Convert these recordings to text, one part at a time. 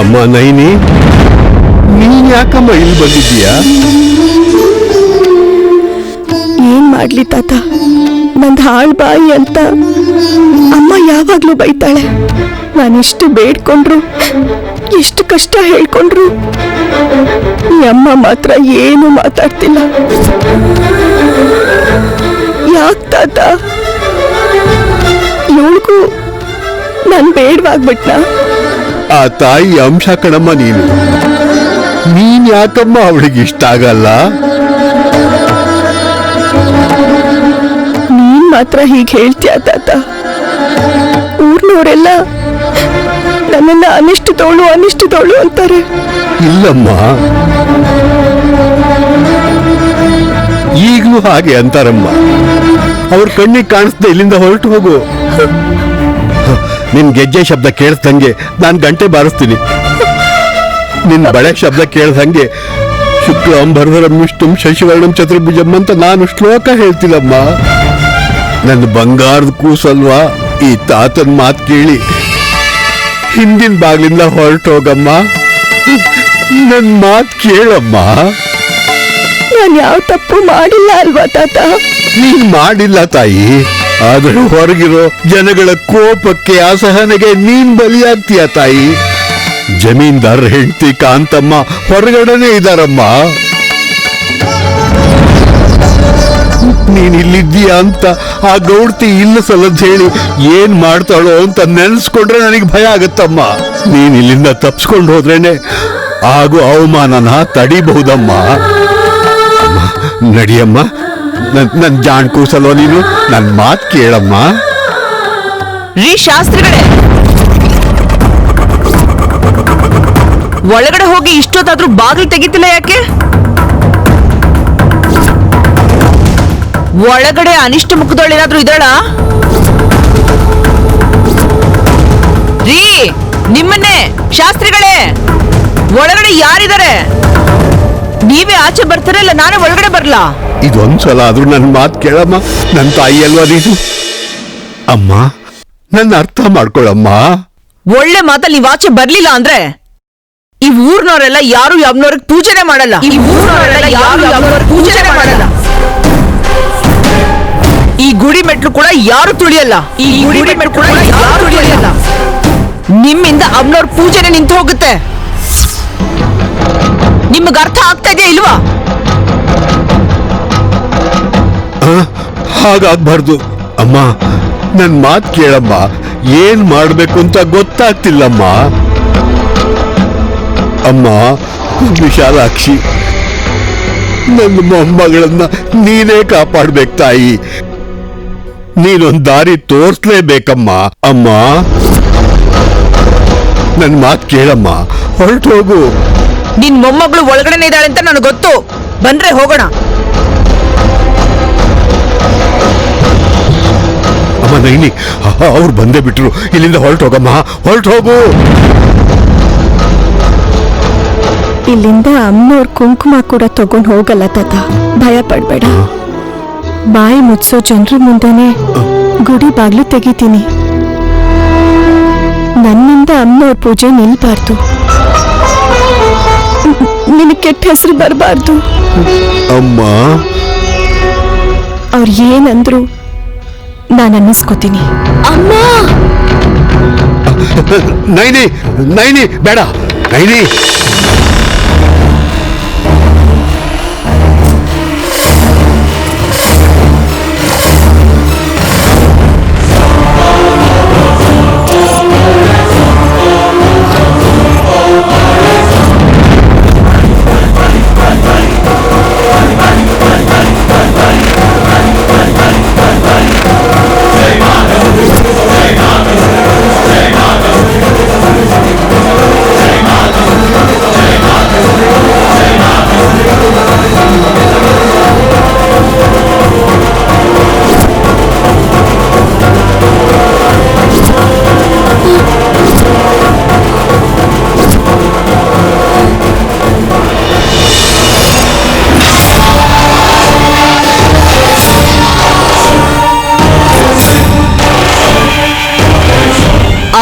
ಅಮ್ಮ ನೈನಿ, ನೀನ್ ಯಾಕಮ್ಮ ಇಲ್ಲಿ ಬಂದಿದ್ದೀಯಾ? ಏನ್ ಮಾಡ್ಲಿ ತಾತ, ನಂದ್ ಹಾಳ್ ಬಾಯಿ ಅಂತ ಅಮ್ಮ ಯಾವಾಗ್ಲೂ ಬೈತಾಳೆ. ನಾನೆಷ್ಟು ಬೇಡ್ಕೊಂಡ್ರು, ಎಷ್ಟು ಕಷ್ಟ ಹೇಳ್ಕೊಂಡ್ರು ಈ ಅಮ್ಮ ಮಾತ್ರ ಏನು ಮಾತಾಡ್ತಿಲ್ಲ. ಯಾಕ್ ತಾತ? ಇವಳಿಗೂ ನಾನ್ ಬೇಡವಾಗ್ಬಿಟ್ನಾ? ಆ ತಾಯಿ ಅಂಶ ಕಣಮ್ಮ ನೀನು. ನೀನ್ ಯಾಕಮ್ಮ ಅವಳಿಗೆ ಇಷ್ಟ ಆಗಲ್ಲ? ನೀನ್ ಮಾತ್ರ ಹೀಗೆ ಹೇಳ್ತೀಯ ತಾತ. ಊರ್ನವರೆಲ್ಲ ನನ್ನನ್ನ ಅನಿಷ್ಟದವಳು ಅಂತಾರೆ. ಇಲ್ಲಮ್ಮ, ಈಗಲೂ ಹಾಗೆ ಅಂತಾರಮ್ಮ. ಅವ್ರ ಕಣ್ಣಿಗೆ ಕಾಣಿಸ್ದೆ ಇಲ್ಲಿಂದ ಹೊರಟು ಹೋಗು. ನಿನ್ ಗೆಜ್ಜೆ ಶಬ್ದ ಕೇಳಿಸ್ದಂಗೆ ನಾನು ಗಂಟೆ ಬಾರಿಸ್ತೀನಿ. ನಿನ್ ಬಳೆ ಶಬ್ದ ಕೇಳಿದಂಗೆ ಶುಕ್ಲಾಂಬರಧರಂ ವಿಷ್ಣುಂ ಶಶಿವರ್ಣಂ ಚತುರ್ಭುಜಂ ಅಂತ ನಾನು ಶ್ಲೋಕ ಹೇಳ್ತಿಲ್ಲಮ್ಮ. ನನ್ನ ಬಂಗಾರದ ಕೂಸಲ್ವಾ, ಈ ತಾತನ್ ಮಾತು ಕೇಳಿ ಹಿಂದಿನ ಬಾಗಿಲಿಂದ ಹೊರಟೋಗಮ್ಮ. ನನ್ ಮಾತು ಕೇಳಮ್ಮ. ನಾನು ಯಾವ ತಪ್ಪು ಮಾಡಿಲ್ಲ ಅಲ್ವಾ ತಾತ? ನೀನ್ ಮಾಡಿಲ್ಲ ತಾಯಿ, ಆದ್ರೆ ಹೊರಗಿರೋ ಜನಗಳ ಕೋಪಕ್ಕೆ, ಅಸಹನೆಗೆ ನೀನ್ ಬಲಿಯಾಗ್ತೀಯ ತಾಯಿ. ಜಮೀನ್ದಾರ್ ಹೆಂಡತಿ ಕಾಂತಮ್ಮ ಹೊರಗಡೆನೆ ಇದ್ದಾರಮ್ಮ. ನೀನ್ ಇಲ್ಲಿದ್ದೀಯ ಅಂತ ಆ ಗೌಡ್ತಿ ಇಲ್ಲ ಸಲದ್ ಹೇಳಿ ಏನ್ ಮಾಡ್ತಾಳೋ ಅಂತ ನೆನ್ಸ್ಕೊಂಡ್ರೆ ನನಗೆ ಭಯ ಆಗತ್ತಮ್ಮ. ನೀನ್ ಇಲ್ಲಿಂದ ತಪ್ಸ್ಕೊಂಡು ಹೋದ್ರೇನೆ ಆಗೋ ಅವಮಾನನ ತಡಿಬಹುದಮ್ಮ. ನಡಿಯಮ್ಮ, ನನ್ ಜಾಣ್ ಕೂಸಲ್ವ ನೀನು, ನನ್ ಮಾತ್ ಕೇಳಮ್ಮ. ರೀ ಶಾಸ್ತ್ರಿಗಳೇ, ಒಳಗಡೆ ಹೋಗಿ ಇಷ್ಟೊತ್ತಾದ್ರೂ ಬಾಗಿಲು ತೆಗಿತಿಲ್ಲ ಯಾಕೆ? ಒಳಗಡೆ ಅನಿಷ್ಟ ಮುಖದೊಳೇನಾದ್ರೂ ಇದ್ದಾಳ? ರೀ, ನಿಮ್ಮನ್ನೇ ಶಾಸ್ತ್ರಿಗಳೇ, ಒಳಗಡೆ ಯಾರಿದ್ದಾರೆ? ನೀವೇ ಆಚೆ ಬರ್ತೀರ, ಇಲ್ಲ ನಾನೇ ಒಳಗಡೆ ಬರ್ಲಾ? ಇದೊಂದ್ಸಲ ಆದ್ರೂ ನನ್ ಮಾತ್ ಕೇಳಮ್ಮ. ನನ್ ತಾಯಿ ಅಲ್ವಾ ನೀನು? ಅಮ್ಮ, ನನ್ನ ಅರ್ಥ ಮಾಡ್ಕೊಳಮ್ಮ. ಒಳ್ಳೆ ಮಾತಲ್ಲಿ ನೀವ್ ಆಚೆ ಬರ್ಲಿಲ್ಲ ಅಂದ್ರೆ ಈ ಊರ್ನವರೆಲ್ಲ ಯಾರು ಯಾವ್ನವ್ರಿಗೆ ಪೂಜೆನೆ ಮಾಡಲ್ಲ. ಈ ಗುಡಿ ಮೆಟ್ಲು ಕೂಡ ಯಾರು ತುಳಿಯಲ್ಲ. ನಿಮ್ಮಿಂದ ಅವ್ನವ್ರ ಪೂಜೆನೆ ನಿಂತು ಹೋಗುತ್ತೆ. ನಿಮಗ ಅರ್ಥ ಆಗ್ತಾ ಇದೆಯಾ ಇಲ್ವಾ? ಹಾಗಾಗ್ಬಾರ್ದು ಅಮ್ಮ. ನನ್ ಮಾತ್ ಕೇಳಮ್ಮ. ಏನ್ ಮಾಡ್ಬೇಕು ಅಂತ ಗೊತ್ತಾಗ್ತಿಲ್ಲಮ್ಮ. ಅಮ್ಮ ವಿಶಾಲಾಕ್ಷಿ, ನನ್ನ ಮೊಮ್ಮಗಳನ್ನ ನೀನೇ ಕಾಪಾಡ್ಬೇಕು ತಾಯಿ. ನೀನೊಂದ್ ದಾರಿ ತೋರ್ಸ್ಲೇಬೇಕಮ್ಮ. ಅಮ್ಮ, ನನ್ ಮಾತ್ ಕೇಳಮ್ಮ, ಹೊರಟು ಹೋಗು. ನಿನ್ ಮೊಮ್ಮಗಳು ಒಳಗಡೆನೆ ಇದ್ದಾಳೆ ಅಂತ ನನಗೆ ಗೊತ್ತು. ಬಂದ್ರೆ ಹೋಗೋಣ. ಅಮ್ಮ ನೈನಿ, ಅವ್ರು ಬಂದೇ ಬಿಟ್ರು. ಇಲ್ಲಿಂದ ಹೊರಟು ಹೋಗಮ್ಮ, ಹೊರಟು ಹೋಗು. ಇಲ್ಲಿಂದ ಅಮ್ಮನವ್ರ ಕುಂಕುಮ ಕೂಡ ತಗೊಂಡ್ ಹೋಗಲ್ಲ ತಾತ, ಭಯ ಪಡ್ಬೇಡ. ಬಾಯಿ ಮುಚ್ಚೋ ಜನರ ಮುಂದೆನೆ ಗುಡಿ ಬಾಗ್ಲು ತೆಗಿತೀನಿ. ನನ್ನಿಂದ ಅಮ್ಮನವ್ರ ಪೂಜೆ ನಿಲ್ಬಾರ್ದು, ನಿನಗೆ ಕೆಟ್ಟ ಹೆಸರು ಬರಬಾರ್ದು. ಅಮ್ಮ, ಅವ್ರು ಏನಂದ್ರು ನಾನು ಅನ್ನಿಸ್ಕೋತೀನಿ. ಅಮ್ಮ, ನೈನಿ, ನೈನಿ ಬೇಡ. ನೈನಿ,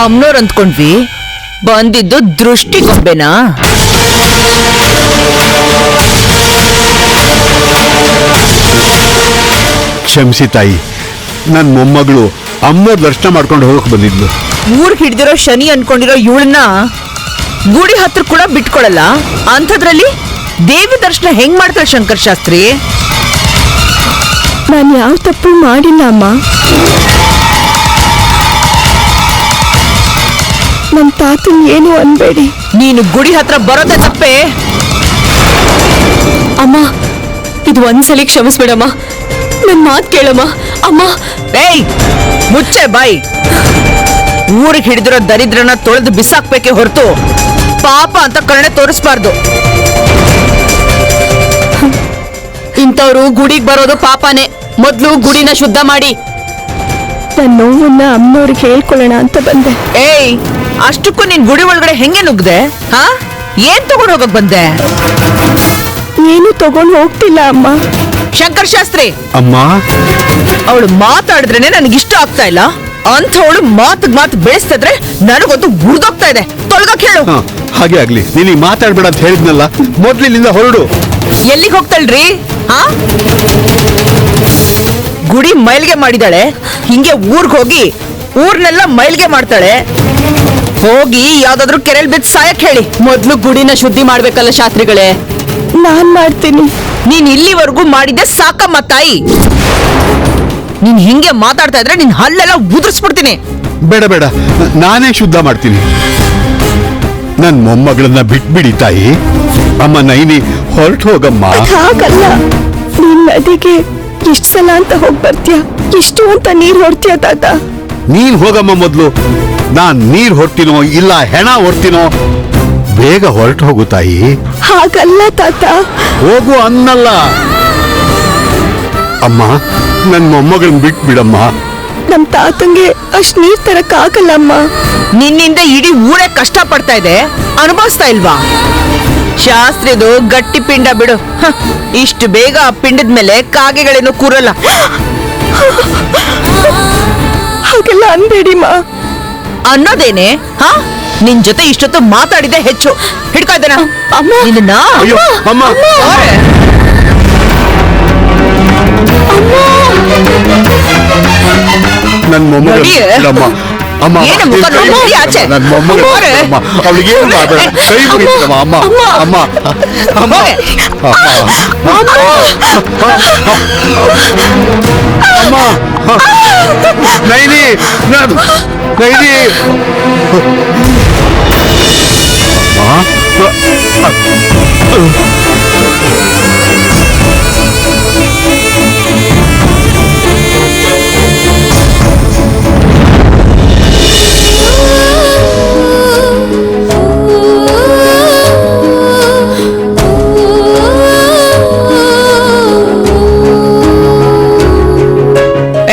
ಅಮ್ಮನವ್ರು ಅಂದ್ಕೊಂಡ್ವಿ, ಬಂದಿದ್ದು ದೃಷ್ಟಿಗೊಂಬೆನಾ? ಕ್ಷಮಿಸಿ ತಾಯಿ, ನನ್ನ ಮೊಮ್ಮಗಳು ಅಮ್ಮನವ್ರ ದರ್ಶನ ಮಾಡ್ಕೊಂಡು ಹೋಗಕ್ ಬಂದಿದ್ಲು. ಊರ್ ಹಿಡ್ದಿರೋ ಶನಿ ಅನ್ಕೊಂಡಿರೋ ಇವಳನ್ನ ಗುಡಿ ಹತ್ರ ಕೂಡ ಬಿಟ್ಕೊಳಲ್ಲ. ಅಂಥದ್ರಲ್ಲಿ ದೇವಿ ದರ್ಶನ ಹೆಂಗ್ ಮಾಡ್ತಾಳೆ ಶಂಕರ್ ಶಾಸ್ತ್ರಿ? ನಾನು ಯಾವ ತಪ್ಪು ಮಾಡಿಲ್ಲ ಅಮ್ಮ. ನಮ್ಮ ತಾತನ್ ಏನು ಅನ್ಬೇಡಿ. ನೀನು ಗುಡಿ ಹತ್ರ ಬರೋದೇ ತಪ್ಪೇ. ಅಮ್ಮ, ಇದು ಒಂದ್ಸಲಿ ಕ್ಷಮಿಸ್ಬಿಡಮ್ಮ. ನನ್ ಮಾತ್ ಕೇಳಮ್ಮ ಅಮ್ಮ. ಏಯ್, ಮುಚ್ಚೆ ಬಾಯಿ. ಊರಿಗೆ ಹಿಡಿದಿರೋ ದರಿದ್ರನ ತೊಳೆದು ಬಿಸಾಕ್ಬೇಕೆ ಹೊರತು ಪಾಪ ಅಂತ ಕರುಣೆ ತೋರಿಸ್ಬಾರ್ದು. ಇಂಥವ್ರು ಗುಡಿಗೆ ಬರೋದು ಪಾಪನೇ. ಮೊದ್ಲು ಗುಡಿನ ಶುದ್ಧ ಮಾಡಿ. ನನ್ನ ನೋವನ್ನ ಅಮ್ಮನವ್ರಿಗೆ ಹೇಳ್ಕೊಳ್ಳೋಣ ಅಂತ ಬಂದೆ. ಏಯ್, ಅಷ್ಟಕ್ಕೂ ನೀನ್ ಗುಡಿ ಒಳಗಡೆ ಹೆಂಗೆ ನುಗ್ದೆ? ಹಾ, ಏನ್ ತಗೊಂಡ್ ಹೋಗಕ್ ಬಂದೆ? ಏನು ತಗೊಂಡು ಹೋಗ್ತಿಲ್ಲ ಅಮ್ಮ. ಶಂಕರ್ ಶಾಸ್ತ್ರಿ, ಅಮ್ಮ, ಅವಳು ಮಾತಾಡಿದ್ರೇನೆ ನನಗಿಷ್ಟ ಆಗ್ತಾ ಇಲ್ಲ. ಅಂಥವಳು ಮಾತು ಬೆಳೆಸ್ತಿದ್ರೆ ನನಗಂತೂ ಗುಡ್ದೋಗ್ತಾ ಇದೆ. ತೊಳ್ಗಕ್ ಹೇಳು. ಹ, ಹಾಗೆ ಆಗ್ಲಿ. ನೀನೀಗ ಮಾತಾಡ್ಬೇಡ ಅಂತ ಹೇಳಿದ್ನಲ್ಲ, ಮೊದ್ಲಿನಿಂದ ಹೊರಡು. ಎಲ್ಲಿಗೆ ಹೋಗ್ತಾಳ್ರಿ? ಹಾ, ಗುಡಿ ಮೈಲ್ಗೆ ಮಾಡಿದಾಳೆ. ಹಿಂಗೆ ಊರ್ಗ್ ಹೋಗಿ ಊರ್ನೆಲ್ಲ ಮೈಲ್ಗೆ ಮಾಡ್ತಾಳೆ. ಹೋಗಿ ಯಾವ್ದಾದ್ರು ಕೆರೆಲ್ ಬಿದ್ದು ಸಾಯಕ್ ಹೇಳಿ. ಮೊದ್ಲು ಗುಡಿನ ಶುದ್ಧಿ ಮಾಡ್ಬೇಕಲ್ಲ ಶಾಸ್ತ್ರಿಗಳೇ. ನಾನ್ ಮಾಡ್ತೀನಿ. ನೀನ್ ಇಲ್ಲಿವರೆಗೂ ಮಾಡಿದ್ದೆ ಸಾಕಮ್ಮ ತಾಯಿ. ನೀನ್ ಹಿಂಗೆ ಮಾತಾಡ್ತಾ ಇದ್ರೆ ನಿನ್ ಹಲ್ಲೆಲ್ಲ ಉದುರಿಸ್ಬಿಡ್ತೀನಿ. ಬೇಡ ಬೇಡ, ನಾನೇ ಶುದ್ಧ ಮಾಡ್ತೀನಿ. ನನ್ ಮೊಮ್ಮಗಳನ್ನ ಬಿಟ್ಬಿಡಿ ತಾಯಿ. ಅಮ್ಮ ನೈನಿ, ಹೊರಟು ಹೋಗಮ್ಮ. ಹಾಗಲ್ಲ, ನೀನ್ ನದಿಗೆ ಎಷ್ಟ್ ಸಲ ಅಂತ ಹೋಗ್ ಬರ್ತೀಯ, ಎಷ್ಟು ಅಂತ ನೀರ್ ಹೊಡ್ತೀಯ ತಾತ. ನೀನ್ ಹೋಗಮ್ಮ ಮೊದ್ಲು. ನಾನ್ ನೀರ್ ಹೊರ್ತೀನೋ ಇಲ್ಲ ಹೆಣ ಹೊರ್ತೀನೋ, ಬೇಗ ಹೊರಟು ಹೋಗು ತಾಯಿ. ಹಾಗಲ್ಲ ತಾತ. ಹೋಗು ಅನ್ನಲ್ಲ. ಅಮ್ಮ, ನನ್ ಮೊಮ್ಮಗಳನ್ನ ಬಿಟ್ಬಿಡಮ್ಮ. ನಮ್ ತಾತಂಗೆ ಅಷ್ಟ್ ನೀರ್ ತರಕ್ ಆಗಲ್ಲಮ್ಮ. ನಿನ್ನಿಂದ ಇಡೀ ಊರೇ ಕಷ್ಟ ಪಡ್ತಾ ಇದೆ, ಅನುಭವಿಸ್ತಾ ಇಲ್ವಾ? ಶಾಸ್ತ್ರಿದು ಗಟ್ಟಿ ಪಿಂಡ ಬಿಡು. ಇಷ್ಟು ಬೇಗ ಆ ಪಿಂಡದ ಮೇಲೆ ಕಾಗೆಗಳೇನು ಕೂರಲ್ಲ. ಹಾಗೆಲ್ಲ ಅನ್ಬೇಡಿಮ್ಮ. ಅನ್ನೋದೇನೆ? ಹಾ, ನಿನ್ ಜೊತೆ ಇಷ್ಟೊತ್ತು ಮಾತಾಡಿದೆ ಹೆಚ್ಚು. ಹಿಡ್ಕೋ ಇದನ್ನ. ಅಮ್ಮ. ನಿನ್ನ ಅಯ್ಯೋ, ಅಮ್ಮ. ನನ್ ಮೊಮ್ಮಗಳು ನೋಡಿ. ಬಿಟ್ಬಿಡಮ್ಮ. ಅಮ್ಮ, ಏನು ಮುಖ ನೀನ್ ಕೈ ನೋಡಿ ಬಿಡು. ಆಚೆ. ನನ್ ಮೊಮ್ಮಗಳು ಅಮ್ಮ. ಬಿಟ್ಬಿಡಮ್ಮ. ಅವಳಿಗೇನು ಮಾಡಬೇಡ. ಕೈ ಬಿಡಿಸಮ್ಮ. ಅಮ್ಮ, ಅಮ್ಮ, ಅಮ್ಮ, ಹೋಗೆ. ಅಮ್ಮ, ನೈನಿ, ನೈನಿ.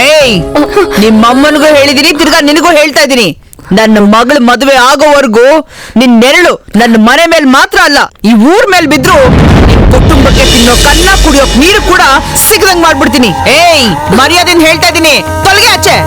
ಏಯ್, ನಿಮ್ಮಮ್ಮನಿಗೂ ಹೇಳಿದೀನಿ, ತಿರ್ಗಾ ನಿನಗೂ ಹೇಳ್ತಾ ಇದೀನಿ. ನನ್ನ ಮಗಳ ಮದುವೆ ಆಗೋವರೆಗೂ ನಿನ್ ನೆರಳು ನನ್ನ ಮನೆ ಮೇಲೆ ಮಾತ್ರ ಅಲ್ಲ, ಈ ಊರ್ ಮೇಲೆ ಬಿದ್ರು ನಿನ್ ಕುಟುಂಬಕ್ಕೆ ತಿನ್ನೋ ಕನ್ನ ಕುಡಿಯೋಕ್ ನೀರು ಕೂಡ ಸಿಗದಂಗ್ ಮಾಡ್ಬಿಡ್ತೀನಿ. ಏಯ್, ಮರ್ಯಾದೆಯಿಂದ ಹೇಳ್ತಾ ಇದೀನಿ, ತೊಲಗೆ ಆಚೆ.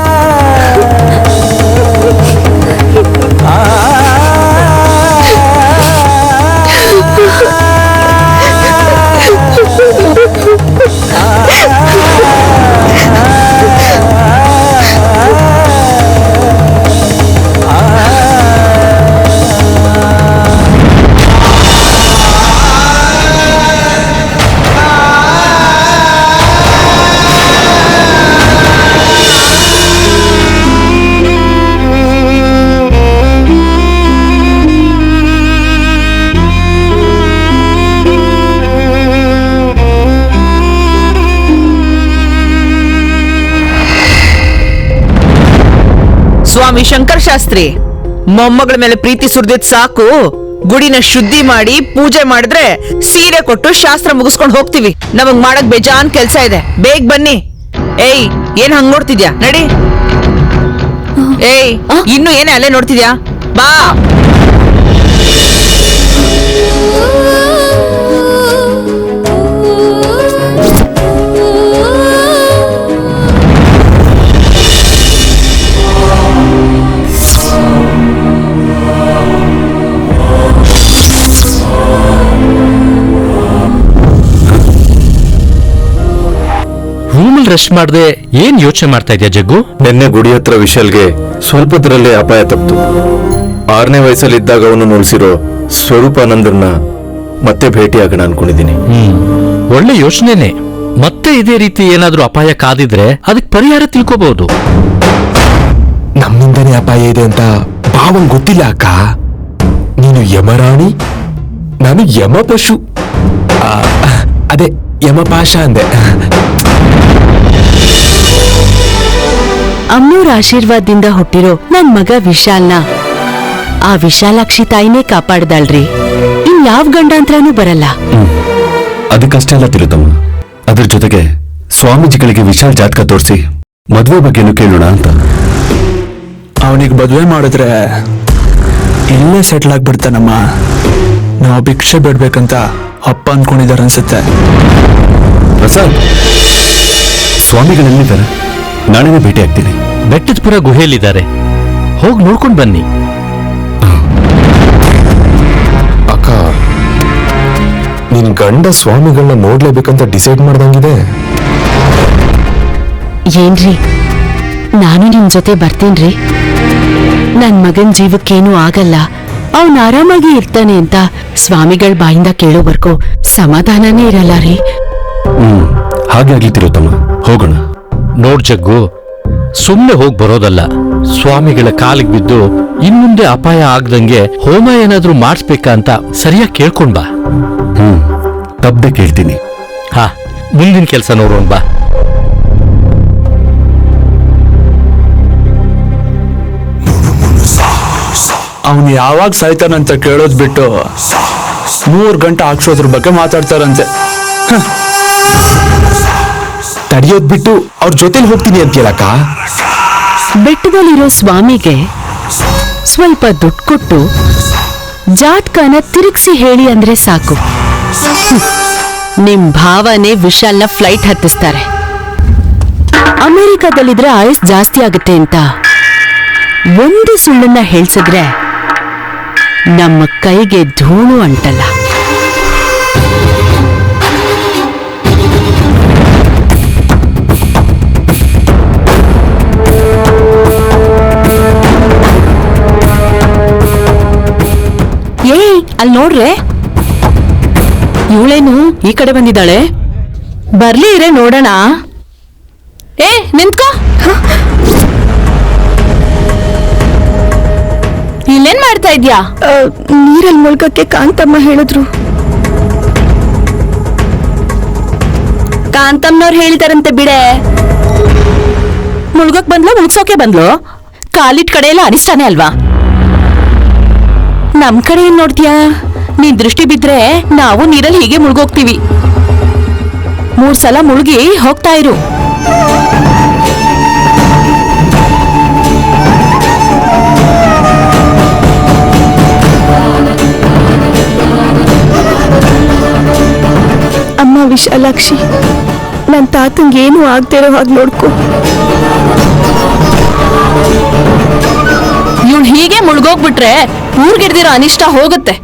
ಸ್ವಾಮಿ ಶಂಕರ್ ಶಾಸ್ತ್ರಿ, ಮೊಮ್ಮಗಳ ಮೇಲೆ ಪ್ರೀತಿ ಸುರಿದಿದ್ ಸಾಕು. ಗುಡಿನ ಶುದ್ಧಿ ಮಾಡಿ ಪೂಜೆ ಮಾಡಿದ್ರೆ ಸೀರೆ ಕೊಟ್ಟು ಶಾಸ್ತ್ರ ಮುಗಿಸ್ಕೊಂಡು ಹೋಗ್ತೀವಿ. ನಮಗ್ ಮಾಡಕ್ ಬೇಜಾನ್ ಕೆಲ್ಸ ಇದೆ, ಬೇಗ ಬನ್ನಿ. ಏಯ್, ಏನ್ ಹಂಗ್ ನೋಡ್ತಿದ್ಯಾ? ನಡಿ. ಏಯ್, ಇನ್ನು ಏನೇ ಅಲ್ಲೇ ನೋಡ್ತಿದ್ಯಾ? ಬಾ. ರೆಸ್ಟ್ ಮಾಡದೆ ಏನ್ ಯೋಚನೆ ಮಾಡ್ತಾ ಇದ್ಯಾ ಜಗ್ಗು? ನಿನ್ನೆ ಗುಡಿ ಹತ್ರ ವಿಶಾಲ್ಗೆ ಸ್ವಲ್ಪದರಲ್ಲೇ ಅಪಾಯ ತಪ್ಪಿತು. 6ನೇ ವಯಸ್ಸಲ್ಲಿ ಇದ್ದಾಗ ಅವನು ಉಳಿಸಿರೋ ಸ್ವರೂಪಾನಂದನ್ನ ಮತ್ತೆ ಭೇಟಿಯಾಗೋಣ ಅನ್ಕೊಂಡಿದ್ದೀನಿ. ಒಳ್ಳೆ ಯೋಚನೆನೆ. ಮತ್ತೆ ಇದೇ ರೀತಿ ಏನಾದ್ರೂ ಅಪಾಯ ಕಾದಿದ್ರೆ ಅದಕ್ಕೆ ಪರಿಹಾರ ತಿಳ್ಕೋಬಹುದು. ನಮ್ಮಿಂದನೇ ಅಪಾಯ ಇದೆ ಅಂತ ಭಾವಂಗ್ ಗೊತ್ತಿಲ್ಲ ಅಕ್ಕ. ನೀನು ಯಮರಾಣಿ, ನಾನು ಯಮ ಪಶು. ಅದೇ ಯಮಪಾಶ ಅಂದೆ. ಅಮ್ಮನೂರ್ ಆಶೀರ್ವಾದದಿಂದ ಹುಟ್ಟಿರೋ ನನ್ ಮಗ ವಿಶಾಲ್ನ ಆ ವಿಶಾಲಾಕ್ಷಿ ತಾಯಿನೇ ಕಾಪಾಡ್ದಾಳ್ರಿ. ಇನ್ಯಾವ್ ಗಂಡಾಂತರನೂ ಬರಲ್ಲ. ಅದಕ್ಕಷ್ಟೇ ಅಲ್ಲ ತಿರುತಮ್ಮ, ಅದ್ರ ಜೊತೆಗೆ ಸ್ವಾಮೀಜಿಗಳಿಗೆ ವಿಶಾಲ್ ಜಾತಕ ತೋರಿಸಿ ಮದುವೆ ಬಗ್ಗೆನೂ ಕೇಳೋಣ ಅಂತ. ಅವನಿಗೆ ಮದುವೆ ಮಾಡಿದ್ರೆ ಇಲ್ಲೇ ಸೆಟ್ಲ್ ಆಗ್ಬಿಡ್ತಾನಮ್ಮ. ನಾವು ಭಿಕ್ಷೆ ಬಿಡ್ಬೇಕಂತ ಅಪ್ಪ ಅನ್ಕೊಂಡಿದಾರ ಅನ್ಸುತ್ತೆ. ಪ್ರಸಾದ್, ಸ್ವಾಮಿಗಳೆಲ್ಲಿದ್ದಾರೆ? ನಾಳೆನೇ ಭೇಟಿ ಆಗ್ತೀನಿ. ಬೆಟ್ಟದಪುರ ಗುಹೆಯಲ್ಲಿದ್ದಾರೆ, ಹೋಗಿ ನೋಡ್ಕೊಂಡ್ ಬನ್ನಿ. ಅಕ್ಕ, ನಿನ್ ಗಂಡ ಸ್ವಾಮಿಗಳನ್ನ ನೋಡ್ಲೇಬೇಕಂತ ಡಿಸೈಡ್ ಮಾಡ್ದಂಗಿದೆ. ಏನ್ರಿ, ನಾನು ನಿಮ್ ಜೊತೆ ಬರ್ತೇನ್ರಿ. ನನ್ ಮಗನ್ ಜೀವಕ್ಕೇನೂ ಆಗಲ್ಲ, ಅವನ್ ಆರಾಮಾಗಿ ಇರ್ತಾನೆ ಅಂತ ಸ್ವಾಮಿಗಳ ಬಾಯಿಂದ ಕೇಳೋವರ್ಗೂ ಸಮಾಧಾನನೇ ಇರಲ್ಲ ರೀ. ಹಾಗೆ ಆಗ್ಲಿ ತಿರುತಮ್ಮ, ಹೋಗೋಣ. ನೋಡ್ ಜಗ್ಗು, ಸುಮ್ನೆ ಹೋಗ್ ಬರೋದಲ್ಲ. ಸ್ವಾಮಿಗಳ ಕಾಲಿಗೆ ಬಿದ್ದು ಇನ್ಮುಂದೆ ಅಪಾಯ ಆಗ್ದಂಗೆ ಹೋಮ ಏನಾದ್ರೂ ಮಾಡಿಸ್ಬೇಕಾ ಅಂತ ಸರಿಯಾಗಿ ಕೇಳ್ಕೊಂಡ್ ಬಾ. ತಪ್ಪದೆ ಕೇಳ್ತೀನಿ. ಹಾ, ಮುಂದಿನ ಕೆಲ್ಸ ನೋಡೋಣ ಬಾ. ಅವನು ಯಾವಾಗ ಸಾಯ್ತಾನಂತ ಕೇಳೋದ್ ಬಿಟ್ಟು 3 ಗಂಟೆ ಹಾಕ್ಸೋದ್ರ ಬಗ್ಗೆ ಮಾತಾಡ್ತಾರಂತೆ. ತಡಿಯೋದ್ ಬಿಟ್ಟು ಅವ್ರ ಜೊತೆಲಿ ಹೋಗ್ತೀನಿ ಅಂತೀಯಲ್ಲಕ್ಕ. ಬೆಟ್ಟದಲ್ಲಿರೋ ಸ್ವಾಮಿಗೆ ಸ್ವಲ್ಪ ದುಡ್ಡು ಕೊಟ್ಟು ಜಾಟ್ಕನ ತಿರುಗಿಸಿ ಹೇಳಿ ಅಂದ್ರೆ ಸಾಕು, ನಿಮ್ ಭಾವನೆ ವಿಶಾಲ್ನ ಫ್ಲೈಟ್ ಹತ್ತಿಸ್ತಾರೆ. ಅಮೆರಿಕದಲ್ಲಿದ್ರೆ ಆಯಸ್ ಜಾಸ್ತಿ ಆಗುತ್ತೆ ಅಂತ ಒಂದು ಸುಳ್ಳನ್ನ ಹೇಳ್ಸಿದ್ರೆ ನಮ್ಮ ಕೈಗೆ ಧೂಳು ಅಂಟಲ್ಲ. ಅಲ್ಲಿ ನೋಡ್ರೆ, ಇವಳೇನು ಈ ಕಡೆ ಬಂದಿದ್ದಾಳೆ. ಬರ್ಲಿ ಇರೇ ನೋಡೋಣ. ನಿಂತ್ಕೋ. ಇಲ್ಲೇನ್ ಮಾಡ್ತಾ ಇದ್ಯಾ? ನೀರಲ್ಲಿ ಮುಳ್ಗಕ್ಕೆ ಕಾಂತಮ್ಮ ಹೇಳಿದ್ರು. ಕಾಂತಮ್ಮನವ್ರು ಹೇಳಿದಾರಂತೆ ಬಿಡೆ. ಮುಳ್ಗಕ್ ಬಂದ್ಲು, ಮುಳ್ಸೋಕೆ ಬಂದ್ಲು. ಕಾಲಿಟ್ ಕಡೆ ಎಲ್ಲ ಅನಿಸ್ತಾನೆ ಅಲ್ವಾ? ನಮ್ ಕಡೆ ಏನ್ ನೋಡ್ತೀಯಾ? ನೀನ್ ದೃಷ್ಟಿ ಬಿದ್ರೆ ನಾವು ನೀರಲ್ಲಿ ಹೀಗೆ ಮುಳುಗೋಗ್ತೀವಿ. 3 ಸಲ ಮುಳುಗಿ ಹೋಗ್ತಾ ಇರು. ಅಮ್ಮ ವಿಶಾಲಾಕ್ಷಿ, ನನ್ ತಾತಂಗೆ ಏನು ಆಗ್ದೇ ಇರೋ ಹಾಗೆ ನೋಡ್ಕೊ. ಇವ್ಳು ಹೀಗೆ ಮುಳುಗೋಗ್ಬಿಟ್ರೆ ಊರ್ಗಿಡ್ದಿರೋ ಅನಿಷ್ಟ ಹೋಗುತ್ತೆ.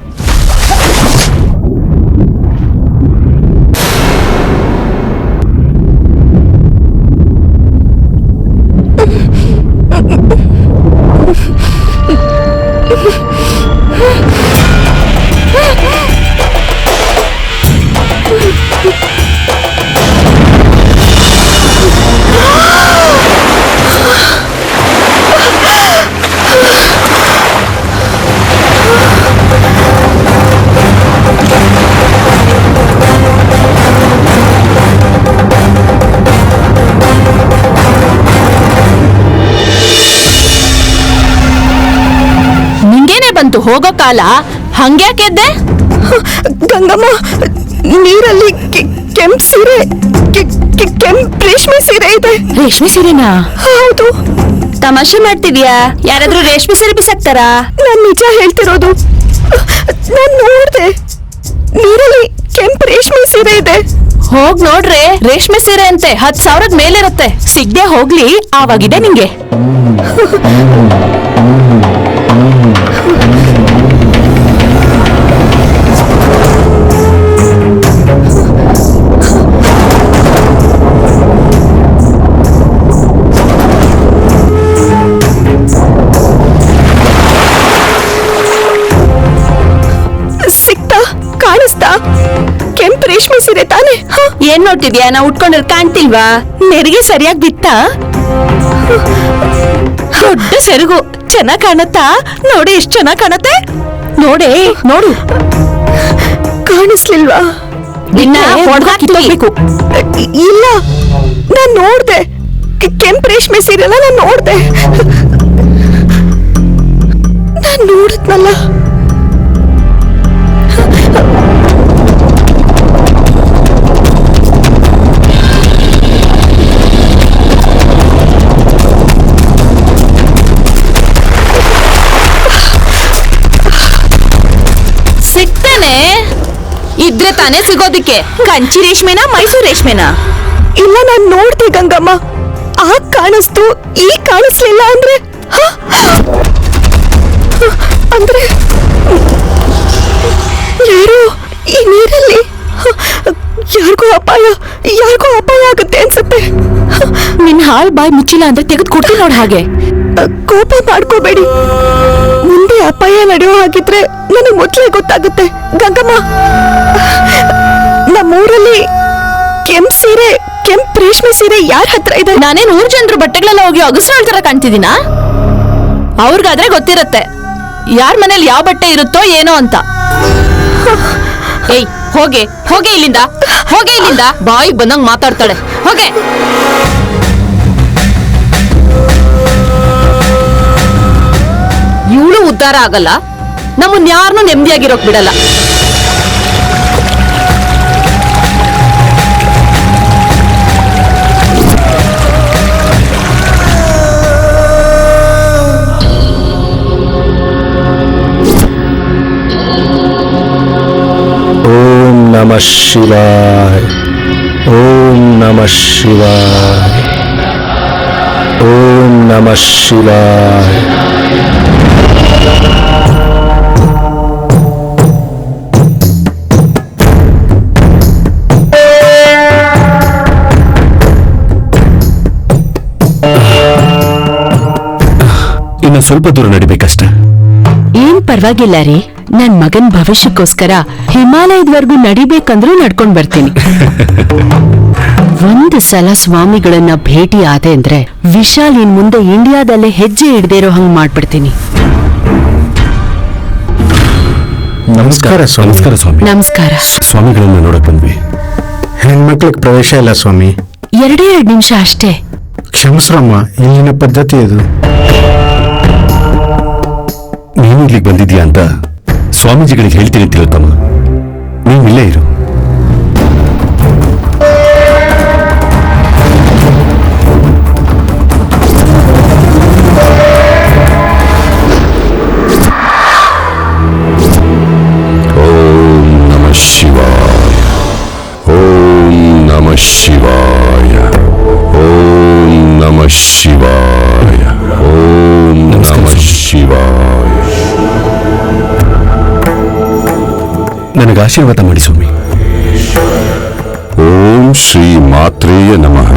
ಬಂತು ಹೋಗೋ ಕಾಲ, ಹಂಗ್ಯಾಕೆದ್ದೆ? ಗಂಗಮ್ಮ, ನೀರಲ್ಲಿ ಕೆಂಪ್ ಸೀರೆ, ಕೆಂಪ್ ರೇಷ್ಮೆ ಸೀರೆ ಇದೆ. ರೇಷ್ಮೆ ಸೀರೆನಾ? ಹೌದು. ತಮಾಷೆ ಮಾಡ್ತಿದ್ಯಾ? ಯಾರಾದ್ರೂ ರೇಷ್ಮೆ ಸೀರೆ ಬಿಸಾಕ್ತಾರಾ? ನಾನ್ ನಿಜ ಹೇಳ್ತಿರೋದು. ನಾನ್ ನೋಡ್ದೆ, ನೀರಲ್ಲಿ ಕೆಂಪ್ ರೇಷ್ಮೆ ಸೀರೆ ಇದೆ. ಹೋಗ್ ನೋಡ್ರೆ ರೇಷ್ಮೆ ಸೀರೆ ಅಂತೆ 10,000 ಮೇಲಿರುತ್ತೆ. ಸಿಗ್ದೆ ಹೋಗ್ಲಿ, ಆವಾಗಿದೆ ನಿಂಗೆ. ಏನ್ ನೋಡ್ತಿದ್ಯಾ? ನಾ ಉಟ್ಕೊಂಡ್ರೆ ಕಾಣ್ತಿಲ್ವಾ? ನೆರಿಗೆ ಸರಿಯಾಗಿ ಬಿತ್ತ? ದೊಡ್ಡ ಸೆರಗು ಚೆನ್ನಾಗ್ ಕಾಣತ್ತಾ? ನೋಡಿ ಎಷ್ಟ್ ಚೆನ್ನಾಗ್ ಕಾಣತ್ತೆ. ನೋಡೆ ನೋಡು. ಕಾಣಿಸ್ಲಿಲ್ವಾ? ನಿನ್ನ ಕಿತ್ತೋಗ್ಬೇಕು. ಇಲ್ಲ, ನಾನ್ ನೋಡ್ದೆ. ಕೆಂಪು ರೇಷ್ಮೆ ಸೀರೆಲ್ಲ ನಾನ್ ನೋಡ್ದೆ. ನಾನ್ ನೋಡಿದ್ನಲ್ಲ. ಸಿಗ್ತಾನೆ ಇದ್ರೆ ತಾನೇ ಸಿಗೋದಿಕ್ಕೆ. ಕಂಚಿ ರೇಷ್ಮೆನಾ ಮೈಸೂರು ರೇಷ್ಮೆನಾ? ಇಲ್ಲ, ನಾನ್ ನೋಡ್ದೆ ಗಂಗಮ್ಮ. ಆಗ ಕಾಣಿಸ್ತು, ಈಗ ಕಾಣಿಸ್ಲಿಲ್ಲ ಅಂದ್ರೆ ಅಂದ್ರೆ ಯಾರು ಈ ನೀರಲ್ಲಿ ಯಾರಿಗೂ ಅಪಾಯ ಆಗುತ್ತೆ ಅನ್ಸುತ್ತೆ. ನಿನ್ ಹಾಲ್ ಬಾಯ್ ಮುಚ್ಚಿಲ್ಲ ಅಂದ್ರೆ ತೆಗೆದು ಕೊಡ್ತೀನಿ ನೋಡ್. ಹಾಗೆ ಕೋಪ ಮಾಡ್ಕೋಬೇಡಿ. ಮುಂದೆ ಅಪಾಯ ನಡೆಯೋ ಹಾಗಿದ್ರೆ ನನಗೆ ಮೊದಲೇ ಗೊತ್ತಾಗುತ್ತೆ. ಗಂಗಮ್ಮ, ನಮ್ಮೂರಲ್ಲಿ ಕೆಂಪ್ ರೇಷ್ಮೆ ಸೀರೆ ಯಾರ ಹತ್ರ ಇದೆ? ನಾನೇನ್ 100 ಜನರು ಬಟ್ಟೆಗಳೆಲ್ಲ ಹೋಗಿ ಅಗಸ್ರಾಳ್ ತರ ಕಾಣ್ತಿದ್ದೀನಾ? ಅವ್ರಿಗಾದ್ರೆ ಗೊತ್ತಿರತ್ತೆ ಯಾರ ಮನೇಲಿ ಯಾವ ಬಟ್ಟೆ ಇರುತ್ತೋ ಏನೋ ಅಂತ. ಏಯ್ ಹೋಗೆ ಇಲ್ಲಿಂದ, ಬಾಯಿ ಬಂದಂಗ್ ಮಾತಾಡ್ತಾಳೆ. ಹೋಗೆ. ಇವಳು ಉದ್ಧಾರ ಆಗಲ್ಲ, ನಮ್ಮನ್ ಯಾರನ್ನೂ ನೆಮ್ಮದಿಯಾಗಿರೋಕ್ ಬಿಡಲ್ಲ. ಓಂ ನಮಃ ಶಿವಾಯ. ಓಂ ನಮಃ ಶಿವಾಯ. ಓಂ ನಮಃ ಶಿವಾಯ. ಇನ್ನು ಸ್ವಲ್ಪ ದೂರ ನಡಿಬೇಕಷ್ಟೆ. ಏನ್ ಪರವಾಗಿಲ್ಲ ರೀ, ನನ್ ಮಗನ್ ಭವಿಷ್ಯಕ್ಕೋಸ್ಕರ ಹಿಮಾಲಯದವರೆಗೂ ನಡಿಬೇಕಂದ್ರೂ ನಡ್ಕೊಂಡ್ ಬರ್ತೀನಿ. ಒಂದು ಸಲ ಸ್ವಾಮಿಗಳನ್ನ ಭೇಟಿ ಆದೆ ಅಂದ್ರೆ ವಿಶಾಲ್ ಇನ್ ಮುಂದೆ ಇಂಡಿಯಾದಲ್ಲೇ ಹೆಜ್ಜೆ ಇಡದೇ ಇರೋ ಹಂಗ್ ಮಾಡ್ಬಿಡ್ತೀನಿ. ನಮಸ್ಕಾರ ಸ್ವಾಮಿ. ನಮಸ್ಕಾರ. ಸ್ವಾಮಿಗಳನ್ನ ನೋಡಕ್ ಬಂದ್ವಿ. ಹೆಣ್ಮಕ್ಳಿಗೆ ಪ್ರವೇಶ ಇಲ್ಲ ಸ್ವಾಮಿ. 2 ನಿಮಿಷ ಅಷ್ಟೇ. ಕ್ಷಮಿಸ್ರಮ್ಮ, ಇಲ್ಲಿನ ಪದ್ಧತಿ ಅದು. ನೀನು ಇಲ್ಲಿಗೆ ಬಂದಿದ್ಯಾ ಅಂತ ಸ್ವಾಮೀಜಿಗಳಿಗೆ ಹೇಳ್ತೀನಿ ತಿಳ್ತಮ್ಮ. ನೀವು ಇಲ್ಲೇ ಇರು. ಓಂ ನಮಃ ಶಿವಾಯ. ಓಂ ನಮಃ ಶಿವಾಯ. ಓಂ ನಮಃ ಶಿವಾಯ. ಓಂ ನಮಃ ಶಿವಾಯ. ನನಗೆ ಆಶೀರ್ವಾದ ಮಾಡಿ ಸ್ವಾಮಿ. ಓಂ ಶ್ರೀ ಮಾತ್ರೇಯ ನಮಃ.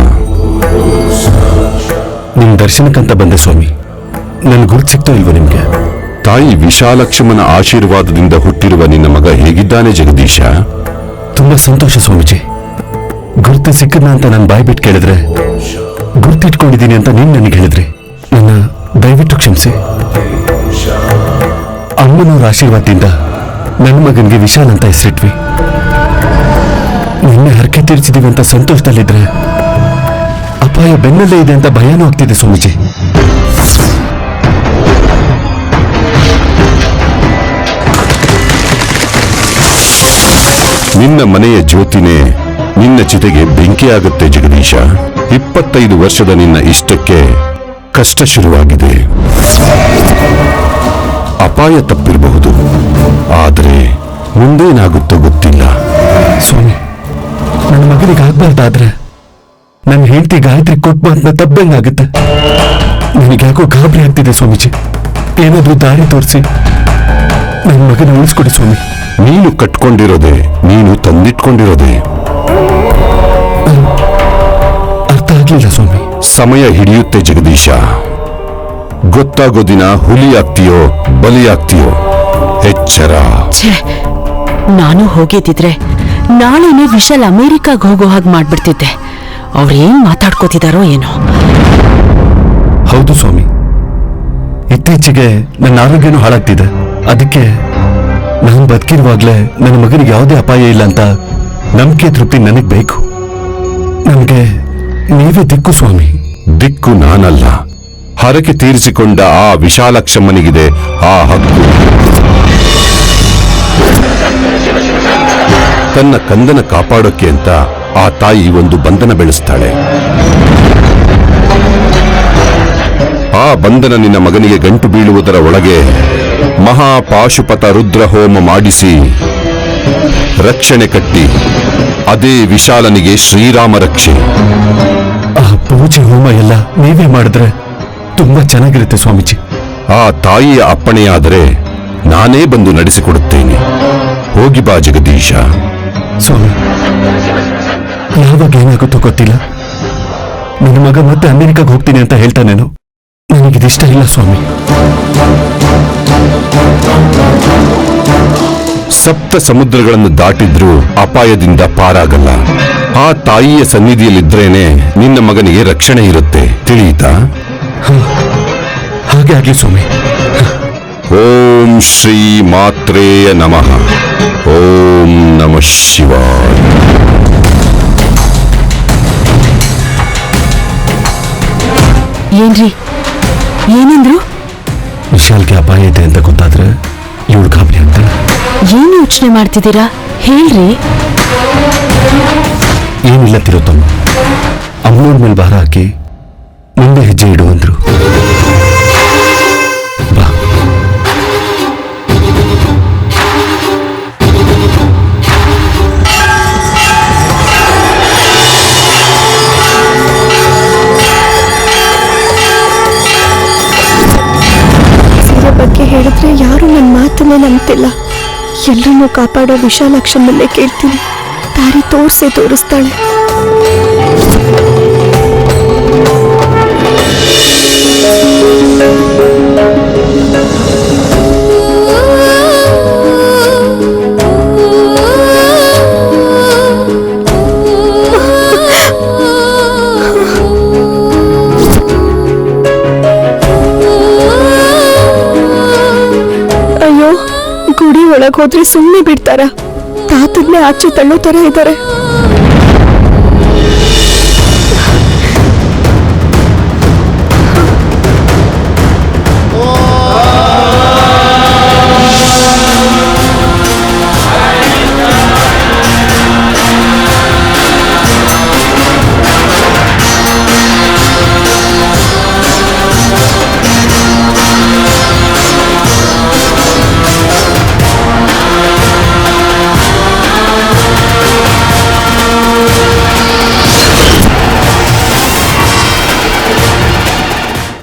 ನಿಮ್ ದರ್ಶನಕ್ಕಂತ ಬಂದೆ ಸ್ವಾಮಿ. ನನ್ ಗುರುತು ಸಿಗ್ತೋ ಇಲ್ವ ನಿಮ್ಗೆ? ತಾಯಿ ವಿಶಾಲಕ್ಷ್ಮನ ಆಶೀರ್ವಾದದಿಂದ ಹುಟ್ಟಿರುವ ನಿನ್ನ ಮಗ ಹೇಗಿದ್ದಾನೆ ಜಗದೀಶ? ತುಂಬಾ ಸಂತೋಷ ಸ್ವಾಮೀಜಿ. ಗುರುತು ಸಿಕ್ಕದ ಅಂತ ನಾನು ಬಾಯ್ ಬಿಟ್ಟು ಕೇಳಿದ್ರೆ ಗುರ್ತಿಟ್ಕೊಂಡಿದ್ದೀನಿ ಅಂತ ನೀನ್ ನನಗೆ ಹೇಳಿದ್ರಿ. ನನ್ನ ದಯವಿಟ್ಟು ಕ್ಷಮಿಸಿ. ಅಮ್ಮನವರ ಆಶೀರ್ವಾದದಿಂದ ನನ್ನ ಮಗನಿಗೆ ವಿಶಾಲ್ ಅಂತ ಹೆಸರಿಟ್ವಿ. ನಿನ್ನೆ ಹರಕೆ ತೀರಿಸಿದೀವಿ ಅಂತ ಸಂತೋಷದಲ್ಲಿದ್ರೆ ಅಪಾಯ ಬೆನ್ನಲ್ಲೇ ಇದೆ ಅಂತ ಭಯನೂ ಆಗ್ತಿದೆ ಸ್ವಾಮೀಜಿ. ನಿನ್ನ ಮನೆಯ ಜ್ಯೋತಿನೇ ನಿನ್ನ ಚಿತೆಗೆ ಬೆಂಕಿಯಾಗುತ್ತೆ ಜಗದೀಶ. 25 ವರ್ಷದ ನಿನ್ನ ಇಷ್ಟಕ್ಕೆ ಕಷ್ಟ ಶುರುವಾಗಿದೆ. ಅಪಾಯ ತಪ್ಪಿರಬಹುದು, ಆದರೆ ಮುಂದೇನಾಗುತ್ತೋ ಗೊತ್ತಿಲ್ಲ. ಸ್ವಾಮಿ, ನನ್ನ ಮಗನಿಗೆ ಆಗ್ಬಾರ್ದಾದ್ರೆ ನನ್ನ ಹೆಂಡತಿ ಗಾಯತ್ರಿ ಕೊಟ್ಟು ಅಂತ ತಪ್ಪಂಗಾಗುತ್ತೆ. ನನಗ್ಯಾಕೋ ಗಾಬರಿ ಆಗ್ತಿದೆ ಸ್ವಾಮೀಜಿ. ಏನಾದ್ರೂ ದಾರಿ ತೋರಿಸಿ ನನ್ನ ಮಗನ ಉಳಿಸ್ಕೊಡಿ ಸ್ವಾಮಿ. ನೀನು ಕಟ್ಕೊಂಡಿರೋದೆ, ನೀನು ತಂದಿಟ್ಕೊಂಡಿರೋದೆ. ಅರ್ಥ ಆಗ್ಲಿಲ್ಲ ಸ್ವಾಮಿ. ಸಮಯ ಹಿಡಿಯುತ್ತೆ ಜಗದೀಶ. ಗೊತ್ತಾಗೋ ದಿನ ಹುಲಿ ಆಗ್ತೀಯೋ ಬಲಿಯಾಗ್ತೀಯೋ. ಎಚ್ಚರ. ನಾನು ಹೋಗಿದ್ದಿದ್ರೆ ನಾಳೆನೆ ವಿಶಾಲ್ ಅಮೆರಿಕಾಗ್ ಹೋಗೋ ಹಾಗೆ ಮಾಡ್ಬಿಡ್ತಿದ್ದೆ. ಅವ್ರೇನ್ ಮಾತಾಡ್ಕೋತಿದಾರೋ ಏನೋ. ಹೌದು ಸ್ವಾಮಿ, ಇತ್ತೀಚೆಗೆ ನನ್ನ ಆರೋಗ್ಯನೂ ಹಾಳಾಗ್ತಿದೆ. ಅದಕ್ಕೆ ನಾನು ಬದುಕಿರುವಾಗ್ಲೇ ನನ್ನ ಮಗನಿಗೆ ಯಾವುದೇ ಅಪಾಯ ಇಲ್ಲ ಅಂತ ನಂಬಿಕೆ ತೃಪ್ತಿ ನನಗೆ ಬೇಕು. ನನಗೆ ನೀವೇ ದಿಕ್ಕು ಸ್ವಾಮಿ. ದಿಕ್ಕು ನಾನಲ್ಲ, ಹರಕೆ ತೀರಿಸಿಕೊಂಡ ಆ ವಿಶಾಲಕ್ಷಮ್ಮನಿಗಿದೆ ಆ ಹಕ್ಕು. ತನ್ನ ಕಂದನ ಕಾಪಾಡೋಕೆ ಅಂತ ಆ ತಾಯಿ ಒಂದು ಬಂಧನ ಬೆಳೆಸ್ತಾಳೆ. ಆ ಬಂಧನ ನಿನ್ನ ಮಗನಿಗೆ ಗಂಟು ಬೀಳುವುದರ ಒಳಗೆ ಮಹಾಪಾಶುಪತ ರುದ್ರ ಹೋಮ ಮಾಡಿಸಿ ರಕ್ಷಣೆ ಕಟ್ಟಿ ಅದೇ ವಿಶಾಲನಿಗೆ ಶ್ರೀರಾಮ ರಕ್ಷೆ. ಆ ಪೂಜೆ ಹೋಮ ಎಲ್ಲ ನೀವೇ ಮಾಡಿದ್ರೆ ತುಂಬಾ ಚೆನ್ನಾಗಿರುತ್ತೆ ಸ್ವಾಮೀಜಿ. ಆ ತಾಯಿಯ ಅಪ್ಪಣೆಯಾದರೆ ನಾನೇ ಬಂದು ನಡೆಸಿಕೊಡುತ್ತೇನೆ. ಹೋಗಿ ಬಾ ಜಗದೀಶ. ಸ್ವಾಮಿ, ಯಾವಾಗ ಏನಾಗುತ್ತೋ ಗೊತ್ತಿಲ್ಲ. ನನ್ನ ಮಗ ಮತ್ತೆ ಅಮೆರಿಕಾಗೆ ಹೋಗ್ತೀನಿ ಅಂತ ಹೇಳ್ತಾನೇನು. ನನಗಿದಿಷ್ಟ ಇಲ್ಲ ಸ್ವಾಮಿ. ಸಪ್ತ ಸಮುದ್ರಗಳನ್ನು ದಾಟಿದ್ರೂ ಅಪಾಯದಿಂದ ಪಾರಾಗಲ್ಲ. ಆ ತಾಯಿಯ ಸನ್ನಿಧಿಯಲ್ಲಿದ್ರೇನೆ ನಿನ್ನ ಮಗನಿಗೆ ರಕ್ಷಣೆ ಇರುತ್ತೆ, ತಿಳಿಯಿತಾ? ಹಾಗೆ ಆಗ್ಲಿ ಸ್ವಾಮಿ. ಓಂ ಶ್ರೀ ಮಾತ್ರೇಯ ನಮಃ. ಓಂ ನಮಃ ಶಿವಾಯ. ಏನ್ರಿ, ಏನಂದ್ರು? ವಿಶಾಲ್ಗೆ ಅಪಾಯ ಇದೆ ಅಂತ ಗೊತ್ತಾದ್ರೆ ಇವಳು ಗಾಬರಿ ಅಂತ. ಏನ್ ಯೋಚನೆ ಮಾಡ್ತಿದ್ದೀರಾ ಹೇಳ್ರಿ. ಏನಿಲ್ಲ ತಿರುತ್ತಮ್ಮ, ಅಮ್ಮನವ್ರ ಮೇಲೆ ಭಾರ ಹಾಕಿ ಮುಂದೆ ಹೆಜ್ಜೆ ಇಡು ಅಂದ್ರು. ಬಾ. ಸೀರೆ ಬಗ್ಗೆ ಹೇಳಿದ್ರೆ ಯಾರು ನನ್ನ ಮಾತನ್ನೇ ನಂಬ್ತಿಲ್ಲ. ಎಲ್ಲರನ್ನೂ ಕಾಪಾಡೋ ವಿಶಾಲಾಕ್ಷಮ್ಮನ್ನೇ ಕೇಳ್ತೀನಿ. ದಾರಿ ತೋರಿಸ್ತಾಳೆ. ಅಯ್ಯೋ, ಗುಡಿ ಒಳಗ್ ಹೋದ್ರೆ ಸುಮ್ಮನೆ ಬಿಡ್ತಾರ? ತಾತನ್ನೇ ಆಚೆ ತಳ್ಳೋ ತರ ಇದ್ದಾರೆ.